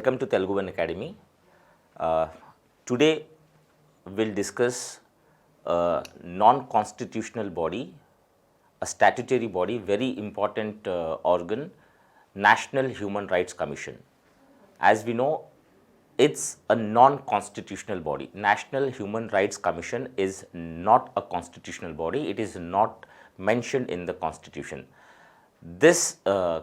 Welcome to Telugu One Academy. Today we'll discuss a non-constitutional body, a statutory body, very important organ, National Human Rights Commission. As we know, it's a non-constitutional body. National Human Rights Commission is not a constitutional body. It is not mentioned in the Constitution. This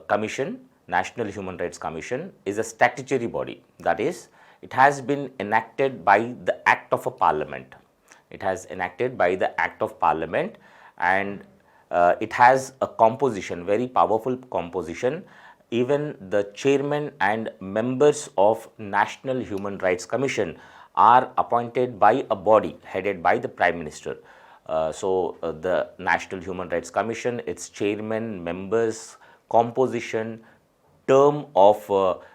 commission, National Human Rights Commission, is a statutory body. That is, it has been enacted by the Act of a Parliament. It has enacted by the Act of Parliament, and it has a composition, very powerful composition. Even the chairman and members of National Human Rights Commission are appointed by a body headed by the Prime Minister. The National Human Rights Commission, its chairman, members, composition, term of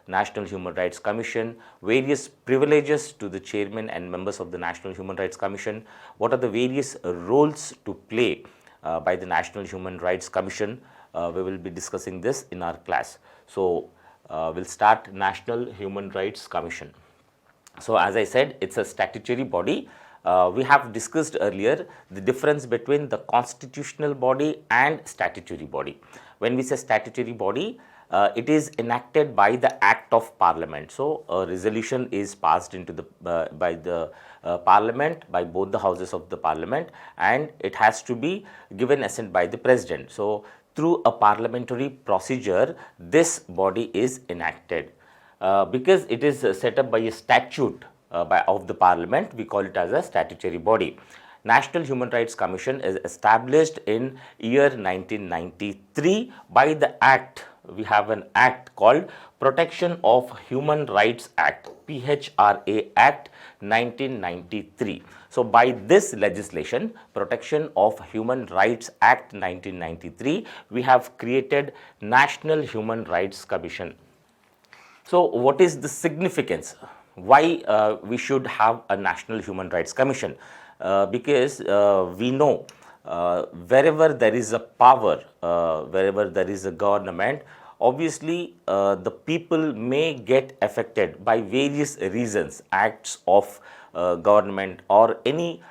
National Human Rights Commission, various privileges to the chairman and members of the National Human Rights Commission, what are the various roles to play by the National Human Rights Commission. We will be discussing this in our class. So we'll start National Human Rights Commission. So as I said, it's a statutory body. We have discussed earlier the difference between the constitutional body and statutory body. When we say statutory body, it is enacted by the Act of Parliament. So a resolution is passed into the by the Parliament, by both the houses of the Parliament, and it has to be given assent by the President. So through a parliamentary procedure, this body is enacted. Because it is set up by a statute of the Parliament, we call it as a statutory body. National Human Rights Commission is established in year 1993 by the Act. We have an Act called Protection of Human Rights Act, PHRA Act 1993. So by this legislation, Protection of Human Rights Act 1993, we have created National Human Rights Commission. So what is the significance? Why we should have a National Human Rights Commission? Because we know wherever there is a power, wherever there is a government, obviously the people may get affected by various reasons, acts of government or any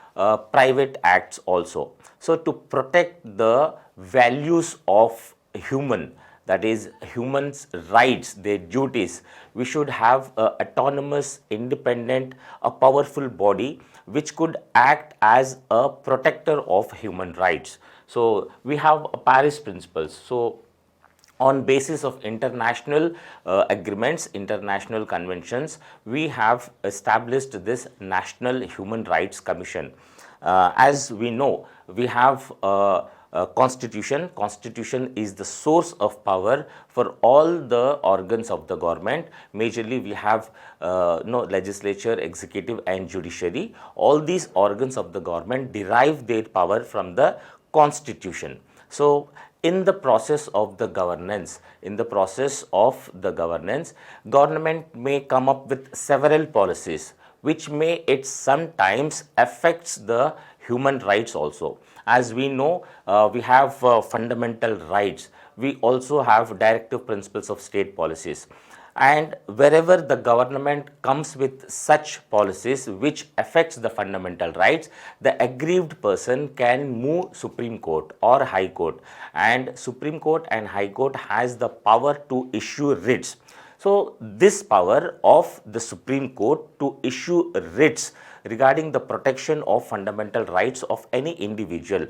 private acts also. So to protect the values of human, that is humans' rights, their duties, we should have an autonomous, independent, a powerful body which could act as a protector of human rights. So we have Paris Principles. So on basis of international agreements, international conventions, we have established this National Human Rights Commission. As we know, we have Constitution. Constitution is the source of power for all the organs of the government. Majorly we have legislature, executive and judiciary. All these organs of the government derive their power from the Constitution. So in the process of the governance, government may come up with several policies which may it sometimes affects the human rights also. As we know, we have fundamental rights. We also have directive principles of state policies. And wherever the government comes with such policies which affects the fundamental rights, the aggrieved person can move Supreme Court or High Court. And Supreme Court and High Court has the power to issue writs. So this power of the Supreme Court to issue writs regarding the protection of fundamental rights of any individual.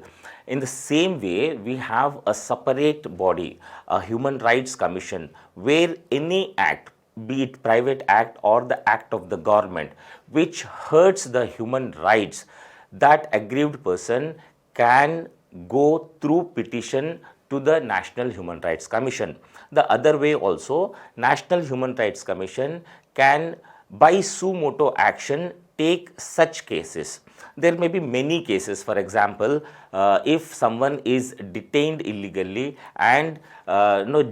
In the same way, we have a separate body, a Human Rights Commission, where any act, be it private act or the act of the government, which hurts the human rights, that aggrieved person can go through petition to the National Human Rights Commission. The other way also, National Human Rights Commission can, by suo motu action, take such cases. There may be many cases. For example, if someone is detained illegally and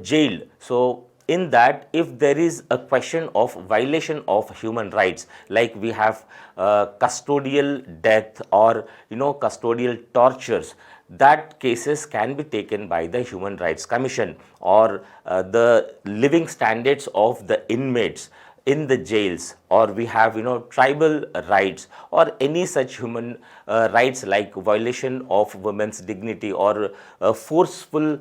jailed, so in that, if there is a question of violation of human rights, like we have custodial death or custodial tortures, that cases can be taken by the Human Rights Commission, or the living standards of the inmates. in the jails, or we have tribal rights, or any such human rights like violation of women's dignity, or forceful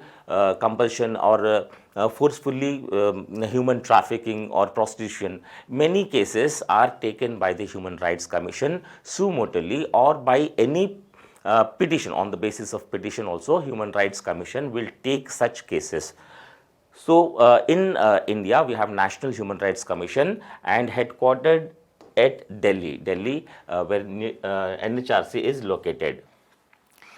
compulsion, or forcefully human trafficking or prostitution. Many cases are taken by the Human Rights Commission suo motu, or by any petition. On the basis of petition also, Human Rights Commission will take such cases. So, in India, we have National Human Rights Commission and headquartered at Delhi, where NHRC is located.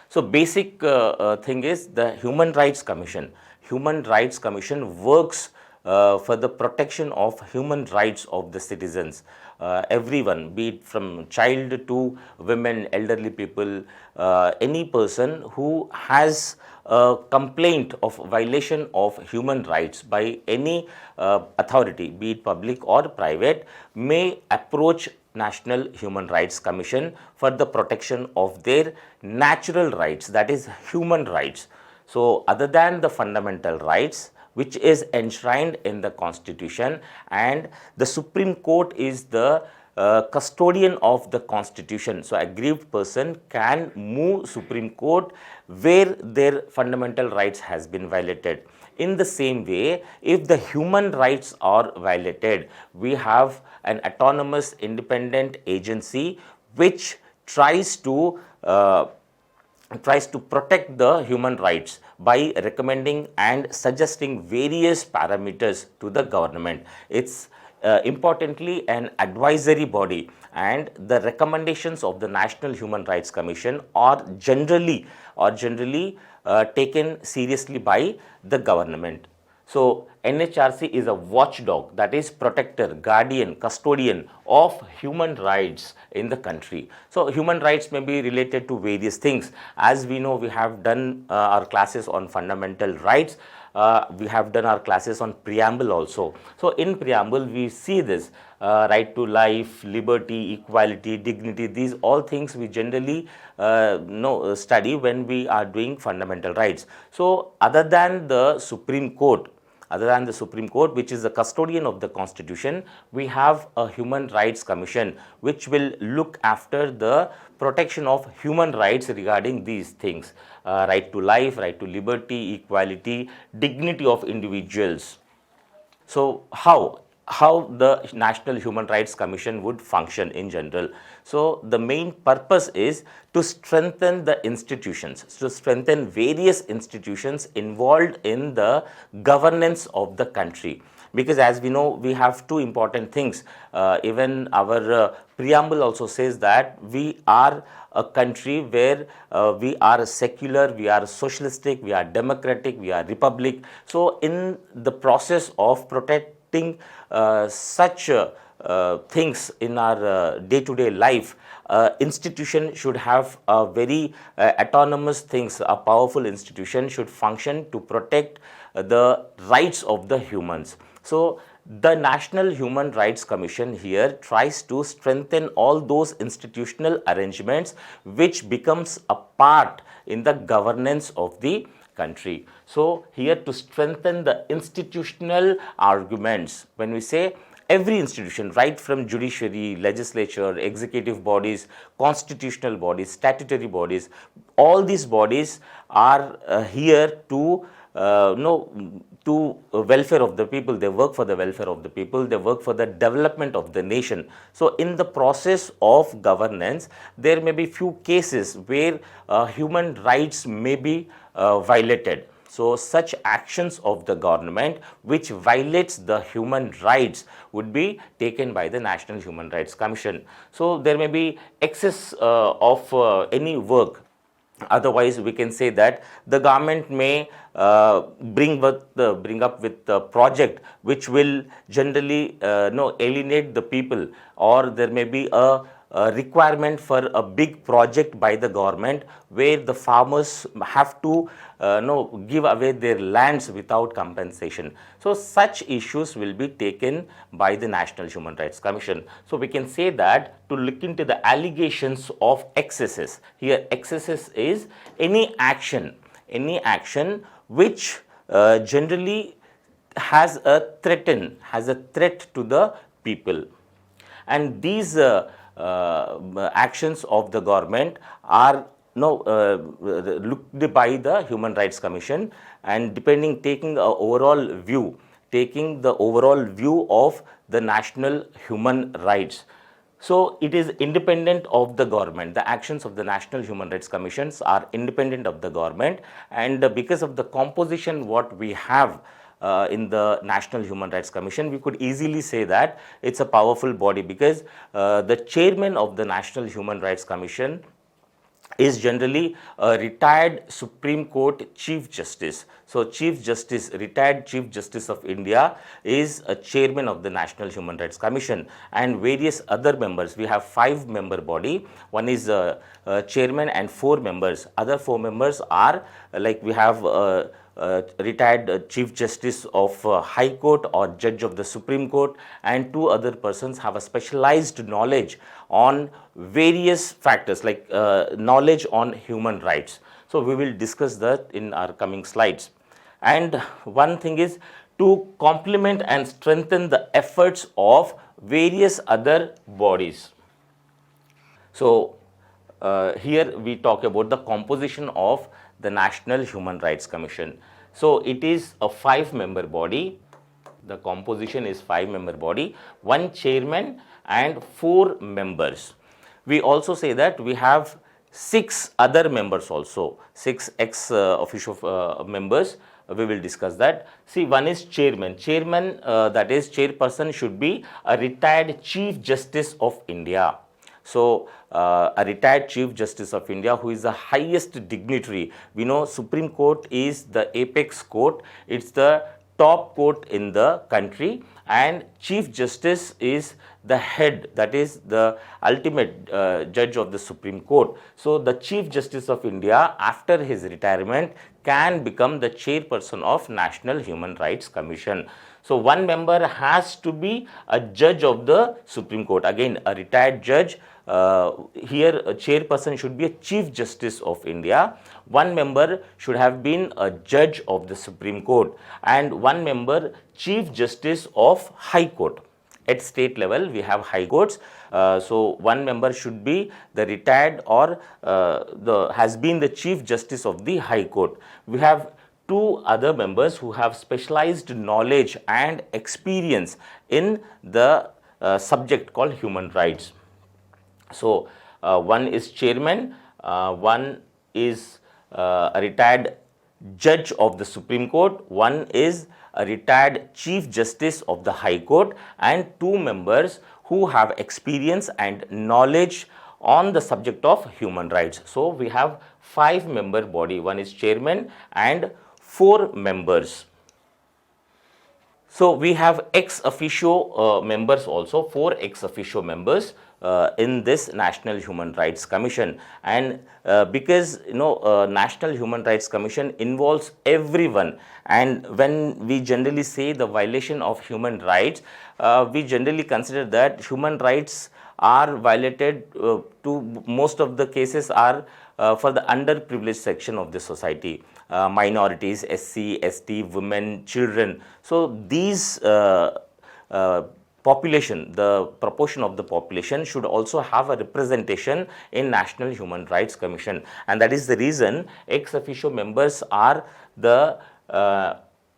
So, basic thing is the Human Rights Commission. Human Rights Commission works for the protection of human rights of the citizens. Everyone, be it from child to women, elderly people, any person who has a complaint of violation of human rights by any authority, be it public or private, may approach National Human Rights Commission for the protection of their natural rights, that is human rights. So, other than the fundamental rights which is enshrined in the Constitution, and the Supreme Court is the custodian of the Constitution. So, aggrieved person can move Supreme Court where their fundamental rights has been violated. In the same way, if the human rights are violated, we have an autonomous independent agency which tries to protect the human rights by recommending and suggesting various parameters to the government. It's importantly an advisory body, and the recommendations of the National Human Rights Commission are generally taken seriously by the government. So, NHRC is a watchdog, that is protector, guardian, custodian of human rights in the country. So, human rights may be related to various things. As we know, we have done our classes on fundamental rights. We have done our classes on preamble also. So, in preamble, we see this right to life, liberty, equality, dignity. These all things we generally study when we are doing fundamental rights. So, other than the Supreme Court, which is the custodian of the Constitution, we have a Human Rights Commission which will look after the protection of human rights regarding these things, right to life, right to liberty, equality, dignity of individuals. So, how the National Human Rights Commission would function in general? So, the main purpose is to strengthen the institutions, to strengthen various institutions involved in the governance of the country. Because as we know, we have two important things. Even our preamble also says that we are a country where we are secular, we are socialistic, we are democratic, we are republic. So, in the process of protecting such things in our day-to-day life, institution should have a very autonomous things. A powerful institution should function to protect the rights of the humans. So, the National Human Rights Commission here tries to strengthen all those institutional arrangements which becomes a part in the governance of the country. So, here to strengthen the institutional arguments, when we say every institution, right from judiciary, legislature, executive bodies, constitutional bodies, statutory bodies, all these bodies are here to welfare of the people. They work for the welfare of the people, they work for the development of the nation. So, in the process of governance, there may be few cases where human rights may be violated. So, such actions of the government which violates the human rights would be taken by the National Human Rights Commission. So, there may be excess of any work. Otherwise, we can say that the government may bring up with a project which will generally alienate the people, or there may be a requirement for a big project by the government where the farmers have to give away their lands without compensation. So, such issues will be taken by the National Human Rights Commission. So, we can say that to look into the allegations of excesses. Here excesses is any action which generally has a threat to the people. And these actions of the government are looked by the Human Rights Commission, and taking the overall view of the national human rights. So it is independent of the government. The actions of the National Human Rights Commissions are independent of the government, and because of the composition what we have in the National Human Rights Commission, we could easily say that it's a powerful body, because the chairman of the National Human Rights Commission is generally a retired Supreme Court Chief Justice. So, retired Chief Justice of India is a chairman of the National Human Rights Commission, and various other members. We have 5-member body. One is chairman and 4 members. Other 4 members are like we have retired Chief Justice of High Court or Judge of the Supreme Court, and 2 other persons have a specialized knowledge on various factors, like knowledge on human rights. So, we will discuss that in our coming slides. And one thing is to complement and strengthen the efforts of various other bodies. So, here we talk about the composition of the National Human Rights Commission. So, it is a 5-member body. The composition is 5-member body, 1 chairman and 4 members. We also say that we have 6 other members also, 6 ex-officio members. We will discuss that. See, one is chairman. Chairman, that is chairperson, should be a retired Chief Justice of India. So, a retired Chief Justice of India, who is the highest dignitary. We know Supreme Court is the apex court. It's the top court in the country, and Chief Justice is the head, that is the ultimate judge of the Supreme Court. So, the Chief Justice of India, after his retirement, can become the chairperson of National Human Rights Commission. So, 1 member has to be a judge of the Supreme Court. Again, a retired judge. Here a chairperson should be a Chief Justice of India. 1 member should have been a judge of the Supreme Court, and 1 member Chief Justice of High Court. At state level, we have high courts. So, 1 member should be the retired or has been the Chief Justice of the High Court. We have 2 other members who have specialized knowledge and experience in the subject called human rights. So, 1 is chairman, 1 is a retired judge of the Supreme Court, 1 is a retired Chief Justice of the High Court, and 2 members who have experience and knowledge on the subject of human rights. So, we have 5-member body, 1 is chairman and 4 members. So, we have ex-officio members also, 4 ex-officio members in this National Human Rights Commission, and because National Human Rights Commission involves everyone, and when we generally say the violation of human rights, we generally consider that human rights are violated to most of the cases are for the underprivileged section of the society, minorities, SC, ST, women, children. So, these population, the proportion of the population should also have a representation in National Human Rights Commission, and that is the reason ex-officio members are the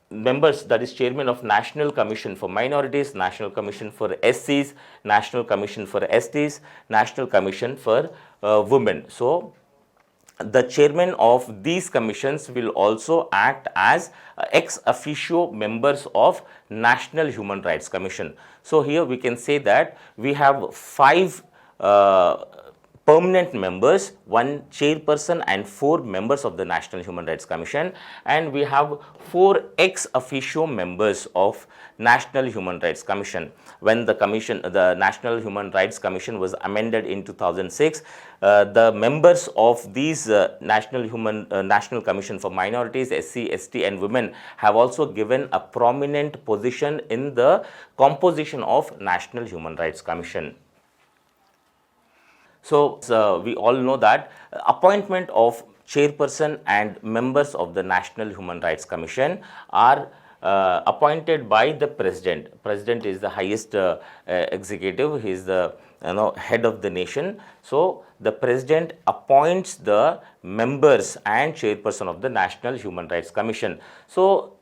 members, that is chairman of National Commission for Minorities, National Commission for SCs, National Commission for STs, National Commission for Women. So, the chairman of these commissions will also act as ex-officio members of National Human Rights Commission. So, here we can say that we have 5 permanent members, 1 chairperson and 4 members of the National Human Rights Commission, and we have 4 ex-officio members of National Human Rights Commission. When the National Human Rights Commission was amended in 2006, the members of these National Commission for Minorities, SC, ST and Women have also given a prominent position in the composition of National Human Rights Commission. So, we all know that appointment of chairperson and members of the National Human Rights Commission are appointed by the president. President is the highest executive. He is the head of the nation. So the president appoints the members and chairperson of the National Human Rights Commission. So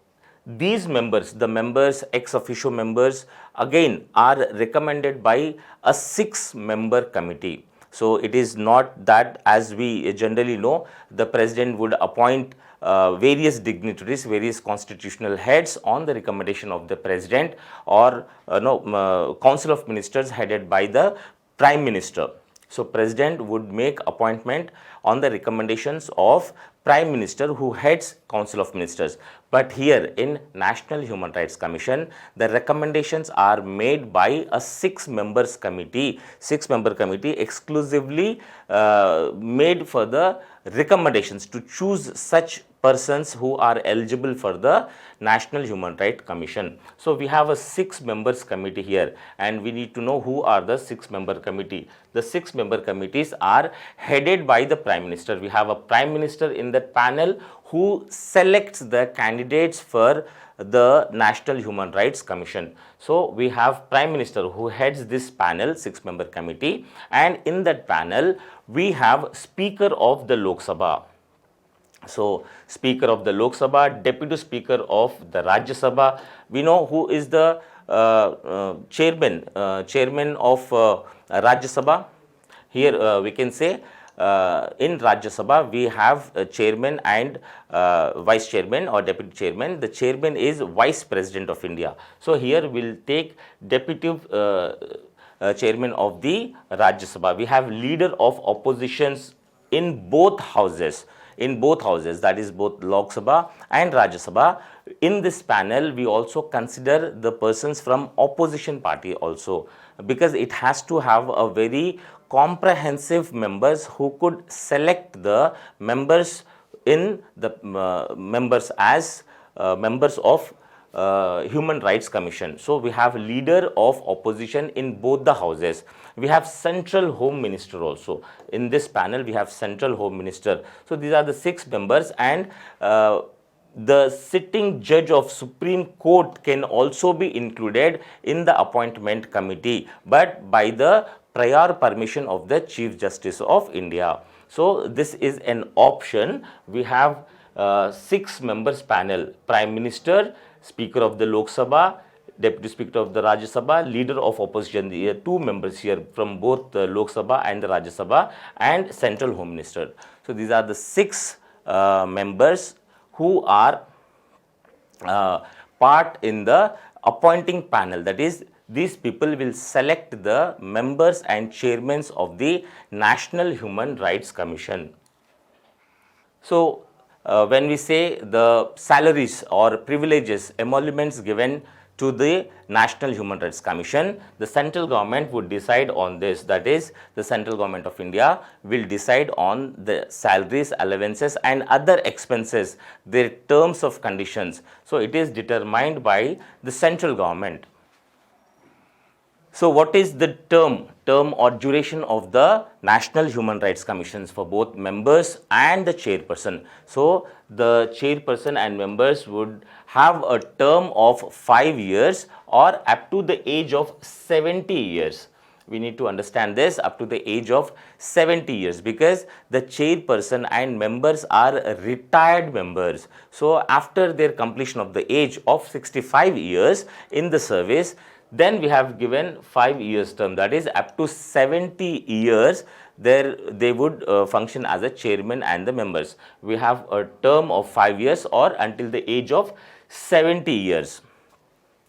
these members, the members, ex-officio members, again are recommended by a 6-member committee. So it is not that, as we generally know, the president would appoint various dignitaries, various constitutional heads on the recommendation of the president, or council of ministers headed by the prime minister. So president would make appointment on the recommendations of prime minister, who heads council of ministers. But here in National Human Rights Commission, the recommendations are made by a 6-member committee, exclusively made for the recommendations to choose such persons who are eligible for the National Human Rights Commission. So we have a 6-member committee here, and we need to know who are the 6-member committee. The 6-member committees are headed by the Prime Minister. We have a Prime Minister in that panel who selects the candidates for the National Human Rights Commission. So we have Prime Minister who heads this panel, 6-member committee, and in that panel we have Speaker of the Lok Sabha. So Speaker of the Lok Sabha, Deputy Speaker of the Rajya Sabha. We know who is the chairman of Rajya Sabha. Here we can say in Rajya Sabha we have a chairman and vice chairman or deputy chairman. The chairman is Vice President of India. So here we'll take deputy chairman of the Rajya Sabha. We have leader of oppositions in both houses. That is both Lok Sabha and Rajya Sabha. In this panel, we also consider the persons from opposition party also, because it has to have a very comprehensive members who could select the members in the members as members of Human Rights Commission. So we have leader of opposition in both the houses. We have Central Home Minister also. In this panel, we have Central Home Minister. So these are the 6 members, and the sitting judge of Supreme Court can also be included in the appointment committee, but by the prior permission of the Chief Justice of India. So this is an option. We have 6 members panel: Prime Minister, Speaker of the Lok Sabha, Deputy Speaker of the Rajya Sabha, Leader of Opposition. There are 2 members here from both the Lok Sabha and the Rajya Sabha, and Central Home Minister. So these are the 6 members who are part in the appointing panel. That is, these people will select the members and chairmen of the National Human Rights Commission. So when we say the salaries or privileges, emoluments given to the National Human Rights Commission, the central government would decide on this. That is, the central government of India will decide on the salaries, allowances and other expenses, their terms of conditions. So it is determined by the central government. So what is the term or duration of the National Human Rights Commissions for both members and the chairperson? So the chairperson and members would have a term of 5 years or up to the age of 70 years. We need to understand this, up to the age of 70 years, because the chairperson and members are retired members. So after their completion of the age of 65 years in the service, then we have given 5 years term, that is up to 70 years there they would function as a chairman and the members. We have a term of 5 years or until the age of 70 years.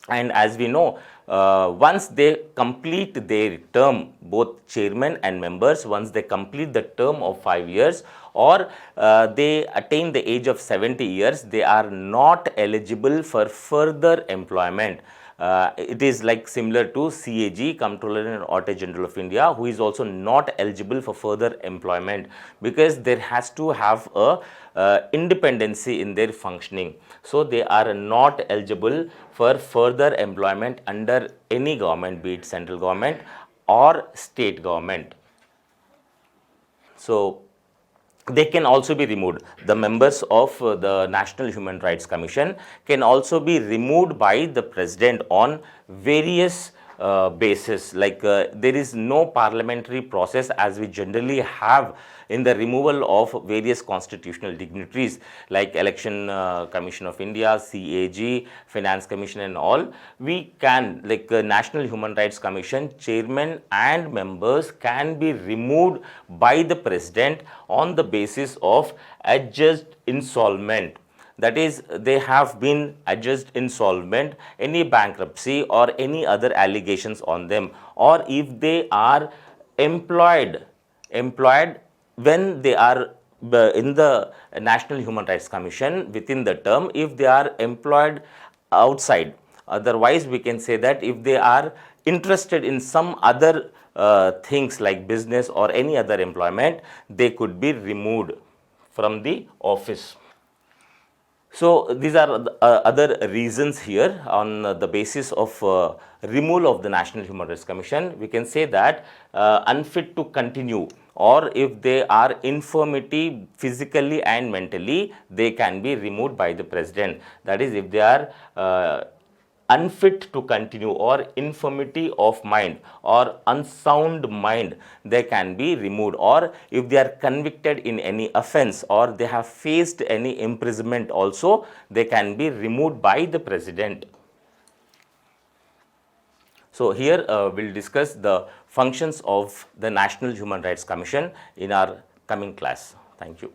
And as we know, once they complete their term, both chairman and members, once they complete the term of 5 years or they attain the age of 70 years, they are not eligible for further employment. It is like similar to CAG, Comptroller and Auditor General of India, who is also not eligible for further employment, because there has to have a independency in their functioning. So they are not eligible for further employment under any government, be it central government or state government. So they can also be removed. The members of the National Human Rights Commission can also be removed by the president on various basis. Like there is no parliamentary process as we generally have in the removal of various constitutional dignitaries like Election Commission of India, CAG, Finance Commission and all. We can, like National Human Rights Commission, chairman and members can be removed by the president on the basis of adjudged insolvent. That is, they have been adjudged insolvent, any bankruptcy or any other allegations on them, or if they are employed when they are in the National Human Rights Commission within the term, if they are employed outside. Otherwise, we can say that if they are interested in some other things like business or any other employment, they could be removed from the office. So these are the, other reasons here on the basis of removal of the National Human Rights Commission. We can say that unfit to continue, or if they are infirmity physically and mentally, they can be removed by the president. That is, if they are unfit to continue or infirmity of mind or unsound mind, they can be removed, or if they are convicted in any offense or they have faced any imprisonment also, they can be removed by the president. So here we'll discuss the functions of the National Human Rights Commission in our coming class. Thank you.